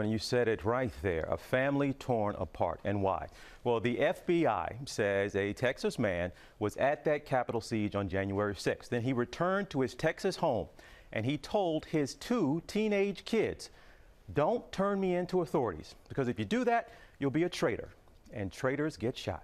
And you said it right there, a family torn apart. And why? Well, the FBI says a Texas man was at that Capitol siege on January 6th. Then he returned to his Texas home and he told his two teenage kids, "Don't turn me into authorities, because if you do that, you'll be a traitor, and traitors get shot."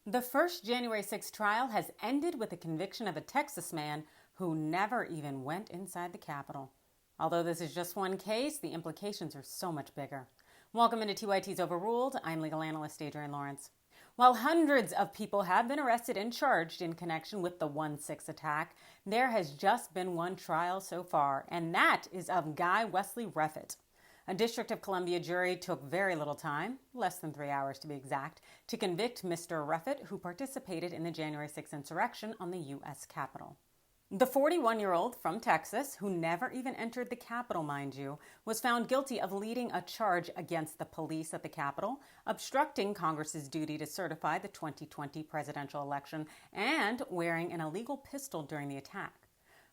The first January 6th trial has ended with the conviction of a Texas man who never even went inside the Capitol. Although this is just one case, the implications are so much bigger. Welcome into TYT's Overruled. I'm legal analyst Adrienne Lawrence. While hundreds of people have been arrested and charged in connection with the 1/6 attack, there has just been one trial so far, and that is of Guy Wesley Reffitt. A District of Columbia jury took very little time, less than 3 hours to be exact, to convict Mr. Reffitt, who participated in the January 6th insurrection on the U.S. Capitol. The 41-year-old from Texas, who never even entered the Capitol, mind you, was found guilty of leading a charge against the police at the Capitol, obstructing Congress's duty to certify the 2020 presidential election, and wearing an illegal pistol during the attack.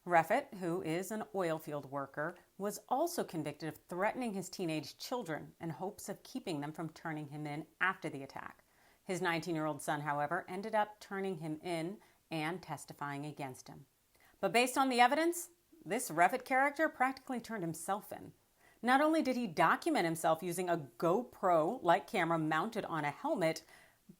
Reffitt, who is an oil field worker, was also convicted of threatening his teenage children in hopes of keeping them from turning him in after the attack. His 19-year-old son, however, ended up turning him in and testifying against him. But based on the evidence, this Reffitt character practically turned himself in. Not only did he document himself using a GoPro-like camera mounted on a helmet,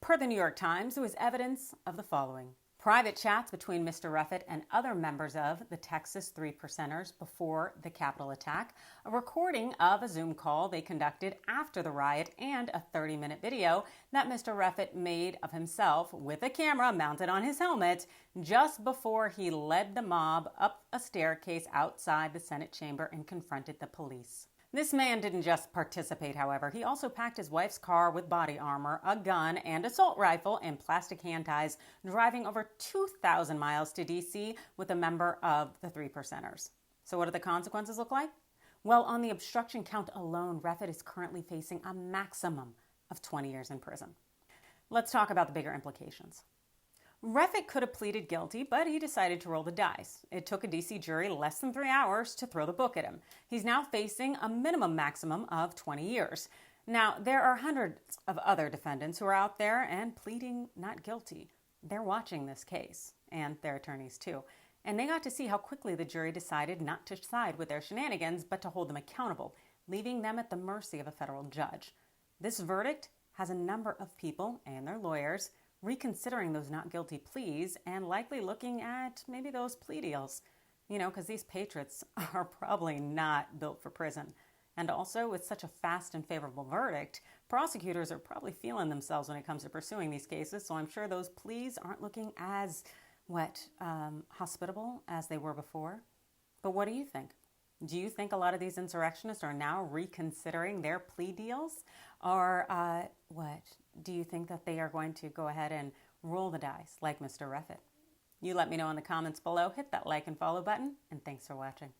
per the New York Times, there was evidence of the following: private chats between Mr. Reffitt and other members of the Texas Three Percenters before the Capitol attack, a recording of a Zoom call they conducted after the riot, and a 30-minute video that Mr. Reffitt made of himself with a camera mounted on his helmet just before he led the mob up a staircase outside the Senate chamber and confronted the police. This man didn't just participate, however. He also packed his wife's car with body armor, a gun, and assault rifle and plastic hand ties, driving over 2,000 miles to D.C. with a member of the Three Percenters. So what do the consequences look like? Well, on the obstruction count alone, Reffitt is currently facing a maximum of 20 years in prison. Let's talk about the bigger implications. Reffitt could have pleaded guilty, but he decided to roll the dice. It took a D.C. jury less than 3 hours to throw the book at him. He's now facing a minimum maximum of 20 years. Now, there are hundreds of other defendants who are out there and pleading not guilty. They're watching this case, and their attorneys too. And they got to see how quickly the jury decided not to side with their shenanigans, but to hold them accountable, leaving them at the mercy of a federal judge. This verdict has a number of people and their lawyers reconsidering those not guilty pleas and likely looking at maybe those plea deals, because these patriots are probably not built for prison. And also, with such a fast and favorable verdict, prosecutors are probably feeling themselves when it comes to pursuing these cases, so I'm sure those pleas aren't looking as, hospitable as they were before. But what do you think? Do you think a lot of these insurrectionists are now reconsidering their plea deals? Or do you think that they are going to go ahead and roll the dice like Mr. Reffitt? You let me know in the comments below. Hit that like and follow button, and thanks for watching.